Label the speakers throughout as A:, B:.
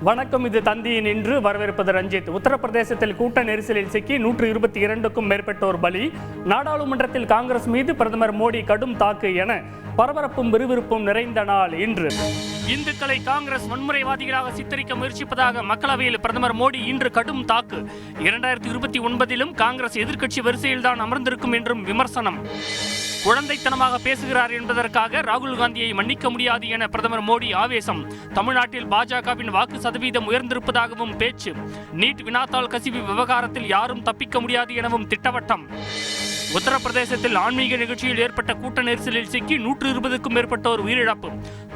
A: வணக்கம். இது தந்தியின் இன்று. வரவேற்பது ரஞ்சித். உத்தரப்பிரதேசத்தில் கூட்ட நெரிசலில் சிக்கி 122க்கும் மேற்பட்டோர் பலி. நாடாளுமன்றத்தில் காங்கிரஸ் மீது பிரதமர் மோடி கடும் தாக்கு என பரபரப்பும் விறுவிறுப்பும் நிறைந்த நாள் இன்று. இந்துக்களை காங்கிரஸ் வன்முறைவாதிகளாக சித்தரிக்க முயற்சிப்பதாக மக்களவையில் பிரதமர் மோடி இன்று கடும் தாக்கு. 2029 காங்கிரஸ் எதிர்க்கட்சி வரிசையில்தான் அமர்ந்திருக்கும் என்றும் விமர்சனம். குழந்தைத்தனமாக பேசுகிறார் என்பதற்காக ராகுல் காந்தியை மன்னிக்க முடியாது என பிரதமர் மோடி ஆவேசம். தமிழ்நாட்டில் பாஜகவின் வாக்கு சதவீதம் உயர்ந்திருப்பதாகவும் பேச்சு. நீட் வினாத்தாள் கசிவு விவகாரத்தில் யாரும் தப்பிக்க முடியாது எனவும் திட்டவட்டம். உத்தரப்பிரதேசத்தில் ஆன்மீக நிகழ்ச்சியில் ஏற்பட்ட கூட்ட நெரிசலில் சிக்கி 120க்கும் மேற்பட்டோர் உயிரிழப்பு.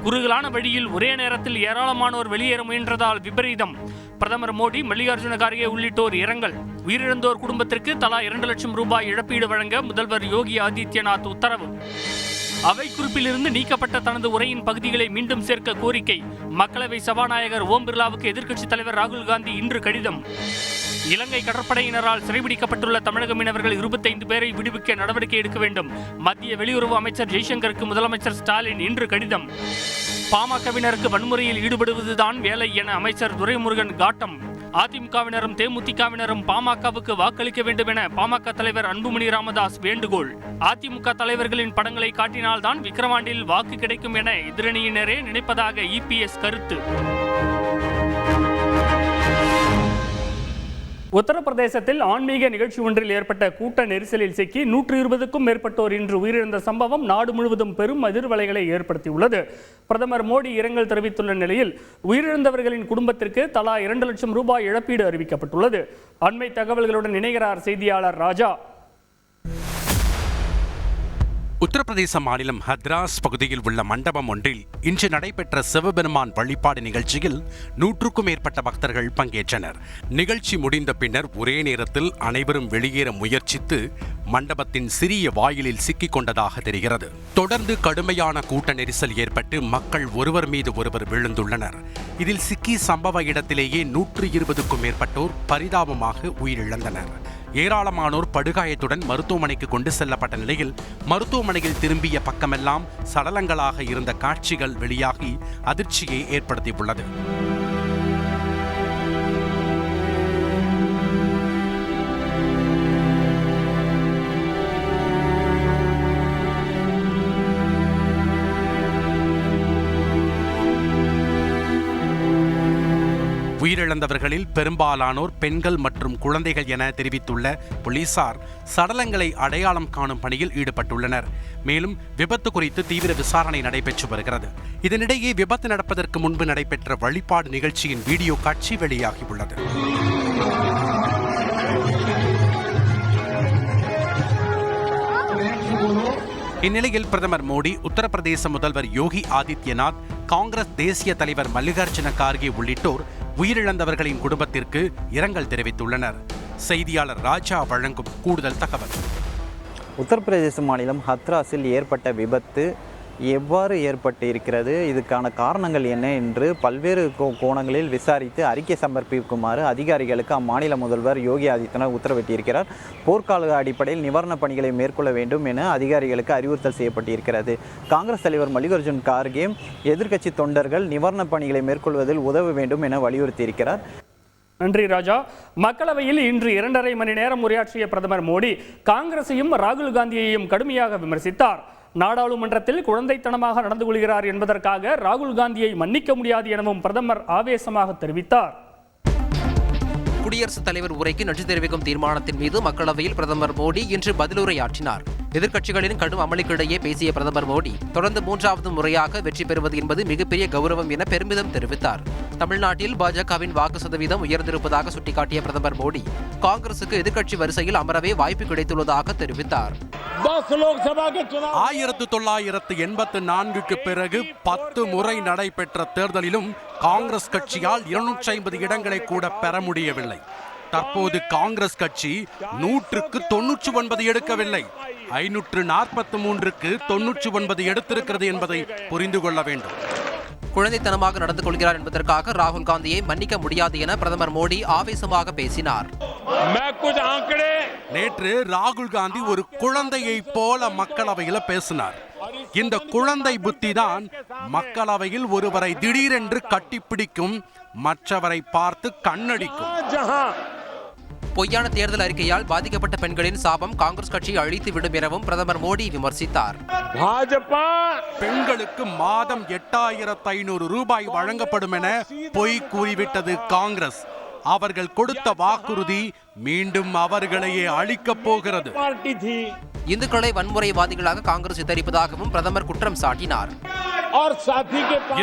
A: குறுகலான வழியில் ஒரே நேரத்தில் ஏராளமானோர் வெளியேற முயன்றதால் விபரீதம். பிரதமர் மோடி, மல்லிகார்ஜுன கார்கே உள்ளிட்டோர் இரங்கல். உயிரிழந்தோர் குடும்பத்திற்கு தலா 2 லட்சம் ரூபாய் இழப்பீடு வழங்க முதல்வர் யோகி ஆதித்யநாத் உத்தரவு. அவை குறிப்பிலிருந்து நீக்கப்பட்ட தனது உரையின் பகுதிகளை மீண்டும் சேர்க்க கோரிக்கை. மக்களவை சபாநாயகர் ஓம் பிர்லாவுக்கு எதிர்க்கட்சித் தலைவர் ராகுல் காந்தி இன்று கடிதம். இலங்கை கடற்படையினரால் சிறைபிடிக்கப்பட்டுள்ள தமிழக மீனவர்கள் 25 பேரை விடுவிக்க நடவடிக்கை எடுக்க வேண்டும். மத்திய வெளியுறவு அமைச்சர் ஜெய்சங்கருக்கு முதலமைச்சர் ஸ்டாலின் இன்று கடிதம். பாமகவினருக்கு வன்முறையில் ஈடுபடுவதுதான் வேலை என அமைச்சர் துரைமுருகன் காட்டம். அதிமுகவினரும் தேமுதிகவினரும் பாமகவுக்கு வாக்களிக்க வேண்டும் என பாமக தலைவர் அன்புமணி ராமதாஸ் வேண்டுகோள். அதிமுக தலைவர்களின் படங்களை காட்டினால்தான் விக்கிரவாண்டியில் வாக்கு கிடைக்கும் என எதிரணியினரே நினைப்பதாக இபிஎஸ் கருத்து. உத்தரப்பிரதேசத்தில் ஆன்மீக நிகழ்ச்சி ஒன்றில் ஏற்பட்ட கூட்ட நெரிசலில் சிக்கி 120க்கும் மேற்பட்டோர் இன்று உயிரிழந்த சம்பவம் நாடு முழுவதும் பெரும் அதிர்வலைகளை ஏற்படுத்தியுள்ளது. பிரதமர் மோடி இரங்கல் தெரிவித்துள்ள நிலையில் உயிரிழந்தவர்களின் குடும்பத்திற்கு தலா 2 லட்சம் ரூபாய் இழப்பீடு அறிவிக்கப்பட்டுள்ளது. அண்மை தகவல்களுடன் இணைகிறார் செய்தியாளர் ராஜா.
B: உத்தரப்பிரதேச மாநிலம் ஹத்ராஸ் பகுதியில் உள்ள மண்டபம் ஒன்றில் இன்று நடைபெற்ற சிவபெருமான் வழிபாடு நிகழ்ச்சியில் 100க்கும் மேற்பட்ட பக்தர்கள் பங்கேற்றனர். நிகழ்ச்சி முடிந்த பின்னர் ஒரே நேரத்தில் அனைவரும் வெளியேற முயற்சித்து மண்டபத்தின் சிறிய வாயிலில் சிக்கிக் கொண்டதாக தெரிகிறது. தொடர்ந்து கடுமையான கூட்ட நெரிசல் ஏற்பட்டு மக்கள் ஒருவர் மீது ஒருவர் விழுந்துள்ளனர். இதில் சிக்கி சம்பவ இடத்திலேயே 120க்கும் மேற்பட்டோர் பரிதாபமாக உயிரிழந்தனர். ஏராளமானோர் படுகாயத்துடன் மருத்துவமனைக்கு கொண்டு செல்லப்பட்ட நிலையில் மருத்துவமனையில் திரும்பிய பக்கமெல்லாம் சடலங்களாக இருந்த காட்சிகள் வெளியாகி அதிர்ச்சியை ஏற்படுத்தியுள்ளது. உயிரிழந்தவர்களில் பெரும்பாலானோர் பெண்கள் மற்றும் குழந்தைகள் என தெரிவித்துள்ள போலீசார் சடலங்களை அடையாளம் காணும் பணியில் ஈடுபட்டுள்ளனர். மேலும் விபத்து குறித்து தீவிர விசாரணை நடைபெற்று வருகிறது. இதனிடையே விபத்து நடப்பதற்கு முன்பு நடைபெற்ற வழிபாடு நிகழ்ச்சியின் வீடியோ காட்சி வெளியாகியுள்ளது. இந்நிலையில் பிரதமர் மோடி, உத்தரப்பிரதேச முதல்வர் யோகி ஆதித்யநாத், காங்கிரஸ் தேசிய தலைவர் மல்லிகார்ஜுன கார்கே உள்ளிட்டோர் உயிரிழந்தவர்களின் குடும்பத்திற்கு இரங்கல் தெரிவித்துள்ளனர். செய்தியாளர் ராஜா வழங்கும் கூடுதல் தகவல்.
C: உத்தரப்பிரதேச மாநிலம் ஹத்ராஸில் ஏற்பட்ட விபத்து எவ்வாறு ஏற்பட்டு இருக்கிறது, இதுக்கான காரணங்கள் என்ன என்று பல்வேறு கோணங்களில் விசாரித்து அறிக்கை சமர்ப்பிக்குமாறு அதிகாரிகளுக்கு அம்மாநில முதல்வர் யோகி ஆதித்யநாத் உத்தரவிட்டிருக்கிறார். போர்க்கால அடிப்படையில் நிவாரணப் பணிகளை மேற்கொள்ள வேண்டும் என அதிகாரிகளுக்கு அறிவுறுத்தல் செய்யப்பட்டிருக்கிறது. காங்கிரஸ் தலைவர் மல்லிகார்ஜுன் கார்கே எதிர்க்கட்சி தொண்டர்கள் நிவாரணப் பணிகளை மேற்கொள்வதில் உதவ வேண்டும் என வலியுறுத்தியிருக்கிறார்.
A: நன்றி ராஜா. மக்களவையில் இன்று 2.5 மணி நேரம் உரையாற்றிய பிரதமர் மோடி காங்கிரசையும் ராகுல் காந்தியையும் கடுமையாக விமர்சித்தார். நாடாளுமன்றத்தில் குழந்தைத்தனமாக நடந்து கொள்கிறார் என்பதற்காக ராகுல் காந்தியை மன்னிக்க முடியாது எனவும் பிரதமர் ஆவேசமாக தெரிவித்தார்.
D: குடியரசுத் தலைவர் உரைக்கு நன்றி தெரிவிக்கும் தீர்மானத்தின் மீது மக்களவையில் பிரதமர் மோடி இன்று பதிலுரையாற்றினார். எதிர்க்கட்சிகளின் கடும் அமளிக்கிடையே பேசிய பிரதமர் மோடி தொடர்ந்து 3வது முறையாக வெற்றி பெறுவது என்பது மிகப்பெரிய கௌரவம் என பெருமிதம் தெரிவித்தார். தமிழ்நாட்டில் பாஜகவின் வாக்கு சதவீதம் உயர்ந்திருப்பதாக சுட்டிக்காட்டிய பிரதமர் மோடி காங்கிரசுக்கு எதிர்க்கட்சி வரிசையில் அமரவே வாய்ப்பு கிடைத்துள்ளதாக தெரிவித்தார்.
B: 1984க்கு பிறகு 10 முறை நடைபெற்ற தேர்தலிலும் காங்கிரஸ் கட்சியால் 250 இடங்களை கூட பெற முடியவில்லை. தற்போது காங்கிரஸ் கட்சி 100க்கு 99 எடுக்கவில்லை, 543க்கு 99 எடுத்திருக்கிறது என்பதை புரிந்து கொள்ள வேண்டும்.
D: குழந்தைத்தனமாக நடந்து கொள்கிறார் என்பதற்காக ராகுல் காந்தியை மன்னிக்க முடியாது என பிரதமர் மோடி ஆவேசமாக பேசினார்.
B: நேற்று ராகுல் காந்தி ஒரு குழந்தையை போல மக்களவையில் பேசினார். இந்த குழந்தை புத்தி தான் மக்களவையில் ஒருவரை திடீரென்று கட்டிப்பிடிக்கும், மற்றவரை பார்த்து கண்ணடிக்கும்.
D: பொய்யான தேர்தல் அறிக்கையால் பாதிக்கப்பட்ட பெண்களின் சாபம் காங்கிரஸ் கட்சி அழித்து விடும் எனவும் பிரதமர் மோடி விமர்சித்தார்.
B: பெண்களுக்கு மாதம் 8500 ரூபாய் வழங்கப்படும் என பொய் கூறிவிட்டது காங்கிரஸ். அவர்கள் கொடுத்த வாக்குறுதி மீண்டும் அவர்களையே அழிக்கப் போகிறது.
D: இந்துக்களை வன்முறைவாதிகளாக காங்கிரஸ் சித்தரிப்பதாகவும் பிரதமர் குற்றம் சாட்டினார்.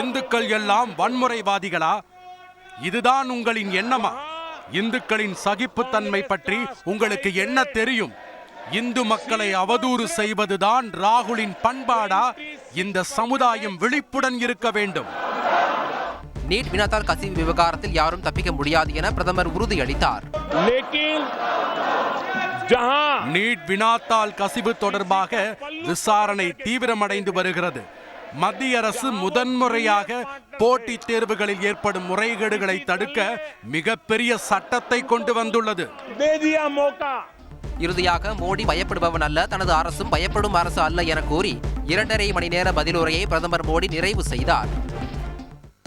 B: இந்துக்கள் எல்லாம் வன்முறைவாதிகளா? இதுதான் உங்களின் எண்ணமா? இந்துக்களின் சகிப்புத்தன்மை பற்றி உங்களுக்கு என்ன தெரியும்? இந்து மக்களை அவதூறு செய்வதுதான் ராகுலின் பண்பாடா? இந்த சமுதாயம் விழிப்புடன் இருக்க வேண்டும்.
D: நீட் வினாத்தாள் கசிவு விவகாரத்தில் யாரும் தப்பிக்க முடியாது என பிரதமர் உறுதியளித்தார்.
B: நீட் வினாத்தாள் கசிவு தொடர்பாக விசாரணை தீவிரமடைந்து வருகிறது. மத்திய அரசு முதன்முறையாக போட்டித் தேர்வுகளில் ஏற்படும் முறைகேடுகளை தடுக்க மிகப்பெரிய சட்டத்தை கொண்டு வந்துள்ளது.
D: இறுதியாக மோடி பயப்படுபவன் அல்ல, தனது அரசும் பயப்படும் அரசு அல்ல என கூறி 2.5 மணி நேர பதிலுரையை பிரதமர் மோடி நிறைவு செய்தார்.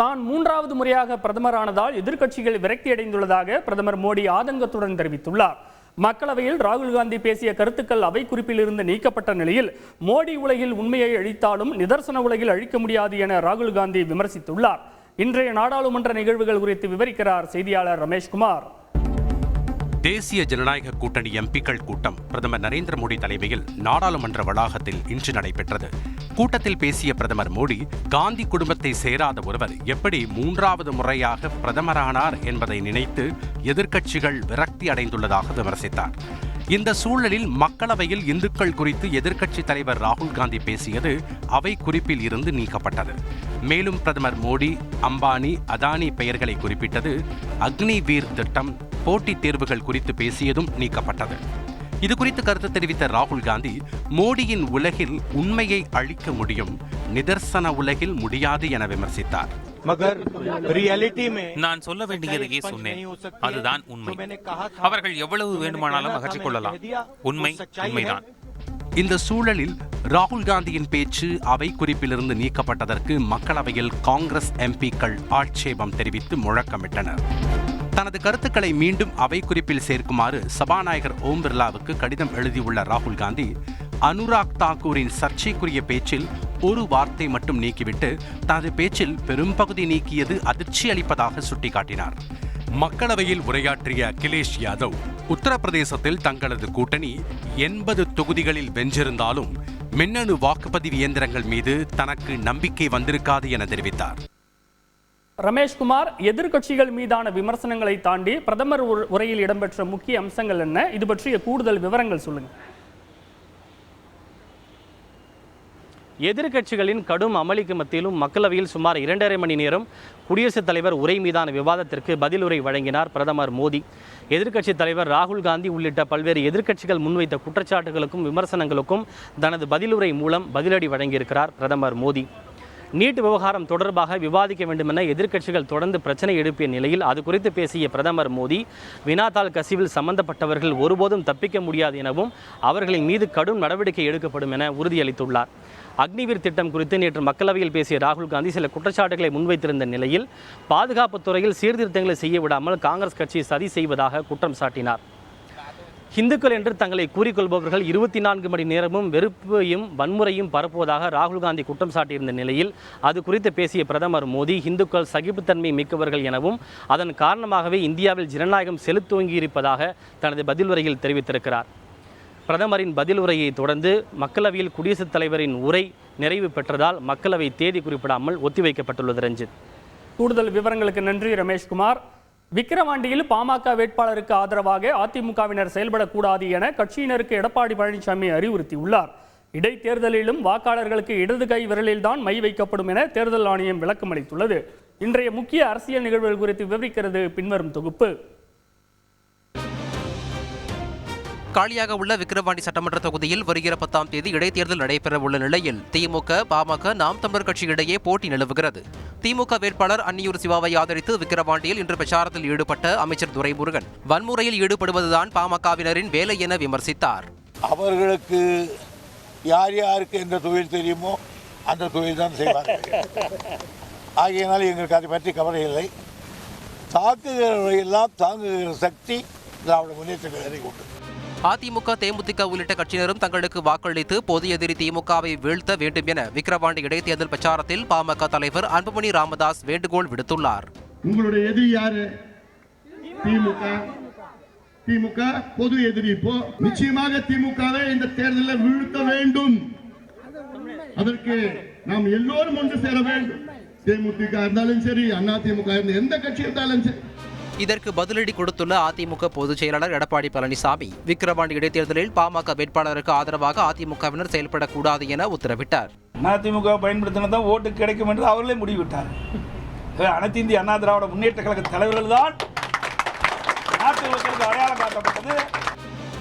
A: தான் 3வது முறையாக பிரதமரானதால் எதிர்க்கட்சிகள் விரக்தியடைந்துள்ளதாக பிரதமர் மோடி ஆதங்கத்துடன் தெரிவித்துள்ளார். மக்களவையில் ராகுல் காந்தி பேசிய கருத்துக்கள் அவை குறிப்பில் இருந்து நீக்கப்பட்ட நிலையில் மோடி உலகில் உண்மையை அழித்தாலும் நிதர்சன உலகில் அழிக்க முடியாது என ராகுல் காந்தி விமர்சித்துள்ளார். இன்றைய நாடாளுமன்ற நிகழ்வுகள் குறித்து விவரிக்கிறார் செய்தியாளர் ரமேஷ்குமார்.
B: தேசிய ஜனநாயக கூட்டணி எம்பிக்கள் கூட்டம் பிரதமர் நரேந்திர மோடி தலைமையில் நாடாளுமன்ற வளாகத்தில் இன்று நடைபெற்றது. கூட்டத்தில் பேசிய பிரதமர் மோடி, காந்தி குடும்பத்தை சேராத ஒருவர் எப்படி 3வது முறையாக பிரதமரானார் என்பதை நினைத்து எதிர்க்கட்சிகள் விரக்தி அடைந்துள்ளதாக விமர்சித்தார். இந்த சூழலில் மக்களவையில் இந்துக்கள் குறித்து எதிர்க்கட்சி தலைவர் ராகுல் காந்தி பேசியது அவை குறிப்பில் இருந்து நீக்கப்பட்டது. மேலும் பிரதமர் மோடி அம்பானி, அதானி பெயர்களை குறிப்பிட்டது, அக்னி வீர் திட்டம், போட்டித் தேர்வுகள் குறித்து பேசியதும் நீக்கப்பட்டது. இது குறித்து கருத்து தெரிவித்த ராகுல் காந்தி, மோடியின் உலகில் உண்மையை அழிக்க முடியும், நிதர்சன உலகில் முடியாது என விமர்சித்தார்.
E: நான் சொல்ல வேண்டியதையே சொன்னேன், அதுதான் உண்மை. அவர்கள் எவ்வளவு வேண்டுமானாலும் அகற்றிக் கொள்ளலாம். உண்மை உண்மைதான்.
B: இந்த சூழலில் ராகுல் காந்தியின் பேச்சு அவை குறிப்பிலிருந்து நீக்கப்பட்டதற்கு மக்களவையில் காங்கிரஸ் எம்பிக்கள் ஆட்சேபம் தெரிவித்து முழக்கமிட்டனர். தனது கருத்துக்களை மீண்டும் அவை குறிப்பில் சேர்க்குமாறு சபாநாயகர் ஓம் பிர்லாவுக்கு கடிதம் எழுதியுள்ள ராகுல் காந்தி, அனுராக் தாக்கூரின் சர்ச்சைக்குரிய பேச்சில் ஒரு வார்த்தை மட்டும் நீக்கிவிட்டு தனது பேச்சில் பெரும்பகுதி நீக்கியது அதிர்ச்சி அளிப்பதாக சுட்டிக்காட்டினார். மக்களவையில் உரையாற்றிய அகிலேஷ் யாதவ், உத்தரப்பிரதேசத்தில் தங்களது கூட்டணி 80 தொகுதிகளில் வென்றிருந்தாலும் மின்னணு வாக்குப்பதிவு இயந்திரங்கள் மீது தனக்கு நம்பிக்கை வந்திருக்காது என தெரிவித்தார்.
A: ரமேஷ்குமார், எதிர்க்கட்சிகள் மீதான விமர்சனங்களை தாண்டி பிரதமர் உரையில் இடம்பெற்ற முக்கிய அம்சங்கள் என்ன? இது பற்றிய கூடுதல் விவரங்கள் சொல்லுங்க.
F: எதிர்க்கட்சிகளின் கடும் அமளிக்கு மத்தியிலும் மக்களவையில் சுமார் 2.5 மணி நேரம் குடியரசுத் தலைவர் உரை மீதான விவாதத்திற்கு பதிலுரை வழங்கினார் பிரதமர் மோடி. எதிர்க்கட்சித் தலைவர் ராகுல் காந்தி உள்ளிட்ட பல்வேறு எதிர்க்கட்சிகள் முன்வைத்த குற்றச்சாட்டுகளுக்கும் விமர்சனங்களுக்கும் தனது பதிலுரை மூலம் பதிலடி வழங்கியிருக்கிறார் பிரதமர் மோடி. நீட் விவகாரம் தொடர்பாக விவாதிக்க வேண்டுமென எதிர்க்கட்சிகள் தொடர்ந்து பிரச்சனை எழுப்பிய நிலையில் அது குறித்து பேசிய பிரதமர் மோடி, வினாத்தாள் கசிவில் சம்பந்தப்பட்டவர்கள் ஒருபோதும் தப்பிக்க முடியாது எனவும் அவர்களின் மீது கடும் நடவடிக்கை எடுக்கப்படும் என உறுதியளித்துள்ளார். அக்னிவீர் திட்டம் குறித்து நேற்று மக்களவையில் பேசிய ராகுல் காந்தி சில குற்றச்சாட்டுகளை முன்வைத்திருந்த நிலையில் பாதுகாப்புத் துறையில் சீர்திருத்தங்களை செய்ய விடாமல் காங்கிரஸ் கட்சி சதி செய்வதாக குற்றம் சாட்டினார். இந்துக்கள் என்று தங்களை கூறிக்கொள்பவர்கள் 24 மணி நேரமும் வெறுப்பையும் வன்முறையும் பரப்புவதாக ராகுல் காந்தி குற்றம் சாட்டியிருந்த நிலையில் அது குறித்து பேசிய பிரதமர் மோடி, இந்துக்கள் சகிப்புத்தன்மை மிக்கவர்கள் எனவும் அதன் காரணமாகவே இந்தியாவில் ஜனநாயகம் செலுத்தோங்கியிருப்பதாக தனது பதிலுரையில் தெரிவித்திருக்கிறார். பிரதமரின் பதிலுரையை தொடர்ந்து மக்களவையில் குடியரசுத் தலைவரின் உரை நிறைவு பெற்றதால் மக்களவை தேதி குறிப்பிடாமல் ஒத்திவைக்கப்பட்டுள்ளது. ரஞ்சித்,
A: கூடுதல் விவரங்களுக்கு நன்றி ரமேஷ்குமார். விக்கிரவாண்டியில் பாமக வேட்பாளருக்கு ஆதரவாக அதிமுகவினர் செயல்படக்கூடாது என கட்சியினருக்கு எடப்பாடி பழனிசாமி அறிவுறுத்தியுள்ளார். இடைத்தேர்தலிலும் வாக்காளர்களுக்கு இடது கை விரலில்தான் மை வைக்கப்படும் என தேர்தல் ஆணையம் விளக்கம் அளித்துள்ளது. இன்றைய முக்கிய அரசியல் நிகழ்வுகள் குறித்து விவரிக்கிறது பின்வரும் தொகுப்பு.
D: காலியாக உள்ள விக்கிரவாண்டி சட்டமன்ற தொகுதியில் வருகிற 10ஆம் தேதி இடைத்தேர்தல் நடைபெற உள்ள நிலையில் திமுக, பாமக, நாம் தமிழர் கட்சி இடையே போட்டி நிலவுகிறது. திமுக வேட்பாளர் அன்னியூர் சிவாவை ஆதரித்து விக்கிரவாண்டியில் இன்று பிரச்சாரத்தில் ஈடுபட்ட அமைச்சர் துரைமுருகன் வன்முறையில் ஈடுபடுவதுதான் பாமகவினரின் வேலை என விமர்சித்தார்.
G: அவர்களுக்கு யார் யாருக்கு எந்த தொழில் தெரியுமோ அந்த தொழில் தான் செய்வார்கள். ஆகையினால் எங்களுக்கு அதை பற்றி கவலை இல்லை. தாக்குகிறவர்களெல்லாம் தாங்குகிற சக்தி திராவிட முன்னேற்ற கழகத்துக்கு உண்டு.
D: அதிமுக, தேமுதிக உள்ளிட்ட கட்சியினரும் தங்களுக்கு வாக்களித்து பொது எதிரி திமுகவை வீழ்த்த வேண்டும் என விக்கிரவாண்டி இடைத்தேர்தல் பிரச்சாரத்தில் பாமக தலைவர் அன்புமணி ராமதாஸ் வேண்டுகோள் விடுத்துள்ளார்.
H: உங்களுடைய எதிரி யாரு? திமுக. திமுக பொது எதிரி. இப்போ நிச்சயமாக திமுகவை இந்த தேர்தலில் வீழ்த்த வேண்டும். அதற்கு நாம் எல்லோரும் ஒன்று சேர வேண்டும். தேமுதிக இருந்தாலும் சரி, அதிமுக எந்த கட்சி இருந்தாலும் சரி.
D: இதற்கு பதிலடி கொடுத்துள்ள அதிமுக பொதுச் செயலாளர் எடப்பாடி பழனிசாமி விக்கிரவாண்டி இடைத்தேர்தலில் பாமக வேட்பாளருக்கு ஆதரவாக அதிமுகவினர் செயல்படக்கூடாது என உத்தரவிட்டார்.
I: அதிமுக பயன்படுத்தினதான் ஓட்டு கிடைக்கும் என்று அவர்களே முடிவிட்டார். அனைத்து இந்திய அண்ணா திராவிட முன்னேற்ற கழக தலைவர்கள் தான் நாட்டு மக்களுக்கு அடையாளம் காட்டப்பட்டது.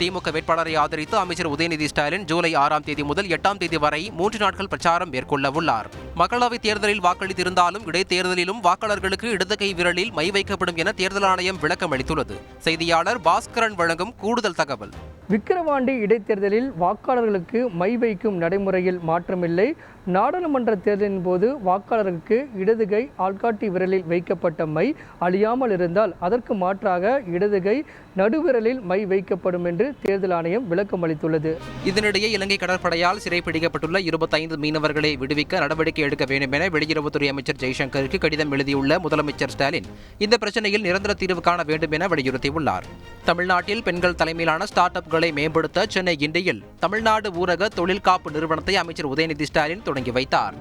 D: திமுக வேட்பாளரை ஆதரித்து அமைச்சர் உதயநிதி ஸ்டாலின் ஜூலை 6ஆம் தேதி முதல் 8ஆம் தேதி வரை 3 நாட்கள் பிரச்சாரம் மேற்கொள்ள உள்ளார். மக்களவைத் தேர்தலில் வாக்களித்திருந்தாலும் இடைத்தேர்தலிலும் வாக்காளர்களுக்கு இடது கை விரலில் மை வைக்கப்படும் என தேர்தல் ஆணையம் விளக்கம் அளித்துள்ளது. செய்தியாளர் பாஸ்கரன் வழங்கும் கூடுதல் தகவல்.
J: விக்கிரவாண்டி இடைத்தேர்தலில் வாக்காளர்களுக்கு மை வைக்கும் நடைமுறையில் மாற்றமில்லை. நாடாளுமன்ற தேர்தலின் போது வாக்காளருக்கு இடதுகை ஆள்காட்டி விரலில் வைக்கப்பட்ட மை அழியாமல் இருந்தால் அதற்கு மாற்றாக இடதுகை நடுவிரலில் மை வைக்கப்படும் என்று தேர்தல் ஆணையம் விளக்கம் அளித்துள்ளது.
D: இதனிடையே இலங்கை கடற்படையால் சிறைப்பிடிக்கப்பட்டுள்ள 25 மீனவர்களை விடுவிக்க நடவடிக்கை எடுக்க வேண்டும் என வெளியுறவுத்துறை அமைச்சர் ஜெய்சங்கருக்கு கடிதம் எழுதியுள்ள முதலமைச்சர் ஸ்டாலின் இந்த பிரச்சனையில் நிரந்தர தீர்வு காண வேண்டும் என வலியுறுத்தியுள்ளார். தமிழ்நாட்டில் பெண்கள் தலைமையிலான ஸ்டார்ட் அப்களை மேம்படுத்த சென்னை கிண்டியில் தமிழ்நாடு ஊரக தொழில் காப்பு நிறுவனத்தை அமைச்சர் உதயநிதி ஸ்டாலின் தொடங்கி வைத்தார்.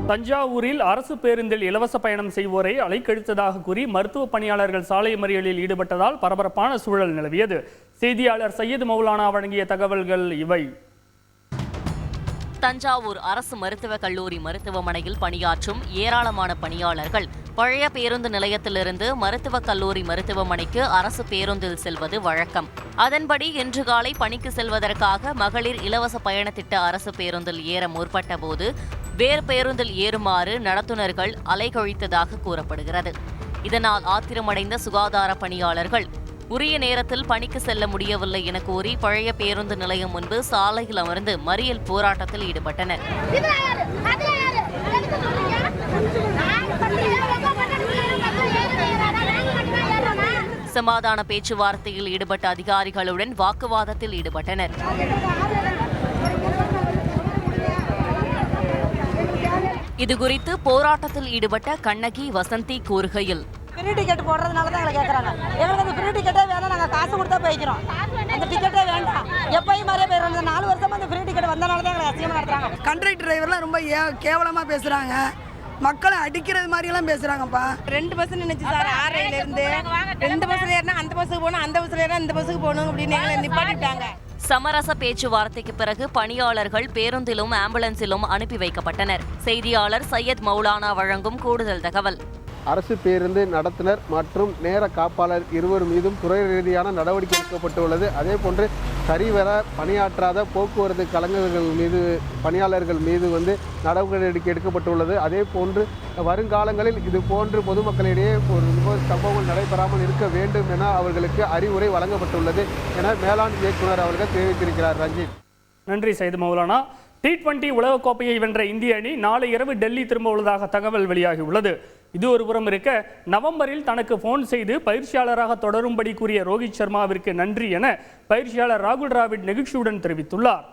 A: தஞ்சாவூரில் அரசு பேருந்தில் இலவச பயணம் செய்வோரை அலைக்கழித்ததாக கூறி மருத்துவ பணியாளர்கள் சாலை மறியலில் ஈடுபட்டதால் பரபரப்பான சூழல் நிலவியது. செய்தியாளர் சையது மௌலானா வழங்கிய தகவல்கள் இவை.
K: தஞ்சாவூர் அரசு மருத்துவக் கல்லூரி மருத்துவமனையில் பணியாற்றும் ஏராளமான பணியாளர்கள் பழைய பேருந்து நிலையத்திலிருந்து மருத்துவக் கல்லூரி மருத்துவமனைக்கு அரசு பேருந்தில் செல்வது வழக்கம். அதன்படி இன்று காலை பணிக்கு செல்வதற்காக மகளிர் இலவச பயண திட்ட அரசு பேருந்தில் ஏற முற்பட்ட போது வேறு பேருந்தில் ஏறுமாறு நடத்துனர்கள் அலைக்கழித்ததாக கூறப்படுகிறது. இதனால் ஆத்திரமடைந்த சுகாதார பணியாளர்கள் உரிய நேரத்தில் பணிக்கு செல்ல முடியவில்லை என கூறி பழைய பேருந்து நிலையம் முன்பு சாலையில் அமர்ந்து மறியல் போராட்டத்தில் ஈடுபட்டனர். சமாதான பேச்சுவார்த்தையில் ஈடுபட்ட அதிகாரிகளுடன் வாக்குவாதத்தில் ஈடுபட்டனர். இதுகுறித்து போராட்டத்தில் ஈடுபட்ட கண்ணகி வசந்தி கூறுகையில்,
L: ஃப்ரீ டிக்கெட் போடுறதுனால தான் எங்களை கேட்குறாங்க. எங்களுக்கு அந்த ஃப்ரீ டிக்கெட்டே வேணாம், நாங்கள் காசு கொடுத்தா போய்க்கிறோம். அந்த டிக்கெட்டே வேண்டாம். எப்பயும் மாதிரியே போயிடுறோம். இந்த 4 வருஷமா அந்த ஃப்ரீ டிக்கெட் வந்தனால தான் எங்களை அசிங்கமாக நடத்துறாங்க.
M: கண்ட்ராக்டர் டிரைவர்லாம் ரொம்ப கேவலமாக பேசுகிறாங்க. மக்களை அடிக்கிறது மாதிரியெல்லாம் பேசுகிறாங்கப்பா.
L: 2 பஸ் நினைச்சு சார் 6:30 2 பஸ்ஸில் ஏறினா அந்த பஸ்ஸுக்கு போகணும், அந்த பஸ்ஸில் ஏறினா இந்த பஸ்ஸுக்கு போகணும் அப்படின்னு எங்களை நிப்பாட்டிட்டாங்க.
K: சமரச பேச்சுவார்த்தைக்கு பிறகு பணியாளர்கள் பேருந்திலும் ஆம்புலன்ஸிலும் அனுப்பி வைக்கப்பட்டனர். செய்தியாளர் சையத் மௌலானா வழங்கும் கூடுதல் தகவல்.
N: அரசு பேருந்து நடத்துனர் மற்றும் நேர காப்பாளர் இருவர் மீதும் துறை ரீதியான நடவடிக்கை எடுக்கப்பட்டுள்ளது. அதே போன்று சரிவர பணியாற்றாத போக்குவரத்து கலைஞர்கள் மீது பணியாளர்கள் மீது நடவடிக்கை எடுக்கப்பட்டுள்ளது. அதே போன்று வருங்காலங்களில் இது போன்று பொதுமக்களிடையே ஒரு சம்பவங்கள் நடைபெறாமல் இருக்க வேண்டும் என அவர்களுக்கு அறிவுரை வழங்கப்பட்டுள்ளது என மேலாண் இயக்குனர் அவர்கள் தெரிவித்திருக்கிறார். ரஞ்சித்.
A: நன்றி சையது மௌலானா. T20 உலகக்கோப்பையை வென்ற இந்திய அணி நாளை இரவு டெல்லி திரும்ப உள்ளதாக தகவல் வெளியாகியுள்ளது. இது ஒரு புறம் இருக்க, நவம்பரில் தனக்கு போன் செய்து பயிற்சியாளராக தொடரும்படி கூறிய ரோஹித் சர்மாவிற்கு நன்றி என பயிற்சியாளர் ராகுல் டிராவிட் நெகிழ்ச்சியுடன் தெரிவித்துள்ளார்.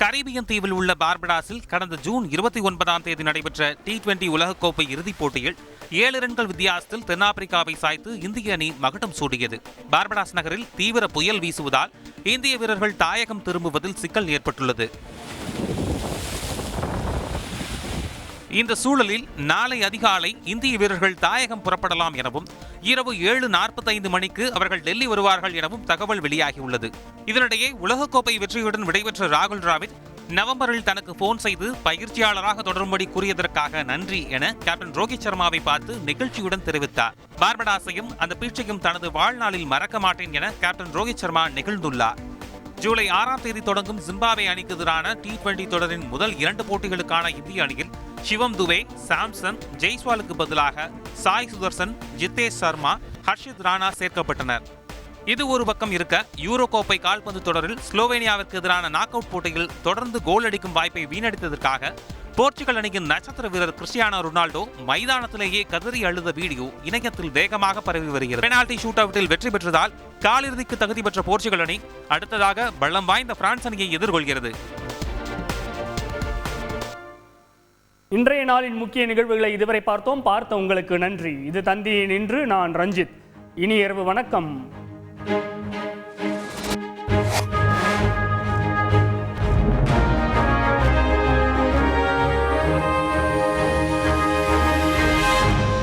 E: கரீபியன் தீவில் உள்ள பார்படாஸில் கடந்த ஜூன் 29ஆம் தேதி நடைபெற்ற T20 உலகக்கோப்பை இறுதிப் போட்டியில் 7 ரன்கள் வித்தியாசத்தில் தென்னாப்பிரிக்காவை சாய்த்து இந்திய அணி மகுடம் சூடியது. பார்படாஸ் நகரில் தீவிர புயல் வீசுவதால் இந்திய வீரர்கள் தாயகம் திரும்புவதில் சிக்கல் ஏற்பட்டுள்ளது. இந்த சூழலில் நாளை அதிகாலை இந்திய வீரர்கள் தாயகம் புறப்படலாம் எனவும் இரவு 7:45 மணிக்கு அவர்கள் டெல்லி வருவார்கள் எனவும் தகவல் வெளியாகியுள்ளது. இதனிடையே உலகக்கோப்பை வெற்றியுடன் விடைபெற்ற ராகுல் டிராவிட் நவம்பரில் தனக்கு போன் செய்து பயிற்சியாளராக தொடரும்படி கூறியதற்காக நன்றி என கேப்டன் ரோஹித் சர்மாவை பார்த்து நெகிழ்ச்சியுடன் தெரிவித்தார். பார்படாஸையும் அந்த பீச்சையும் தனது வாழ்நாளில் மறக்க மாட்டேன் என கேப்டன் ரோஹித் சர்மா நெகிழ்ந்துள்ளார். ஜூலை 6ஆம் தேதி தொடங்கும் ஜிம்பாப்வே அணிக்கு எதிரான T20 தொடரின் முதல் 2 போட்டிகளுக்கான இந்திய அணியில் சிவம் துபே, சாம்சன், ஜெய்ஸ்வாலுக்கு பதிலாக சாய் சுதர்சன், ஜித்தேஷ் சர்மா, ஹர்ஷித் ராணா சேர்க்கப்பட்டனர். இது ஒரு பக்கம் இருக்க, யூரோ கோப்பை கால்பந்து தொடரில் ஸ்லோவேனியாவிற்கு எதிரான நாக் அவுட் போட்டியில் தொடர்ந்து கோல் அடிக்கும் வாய்ப்பை வீணடித்ததற்காக போர்ச்சுகல் அணியின் நட்சத்திர வீரர் கிறிஸ்டியானோ ரொனால்டோ மைதானத்திலேயே கதறி அழுத வீடியோ இணையத்தில் வேகமாக பரவி வருகிறது. பெனால்டி ஷூட் அவுட்டில் வெற்றி பெற்றதால் காலிறுதிக்கு தகுதி பெற்ற போர்ச்சுகல் அணி அடுத்ததாக பலம் வாய்ந்த பிரான்ஸ் அணியை எதிர்கொள்கிறது.
A: இன்றைய நாளின் முக்கிய நிகழ்வுகளை இதுவரை பார்த்தோம். பார்த்த உங்களுக்கு நன்றி. இது தந்தியின் இன்று. நான் ரஞ்சித். இனி இரவு வணக்கம்.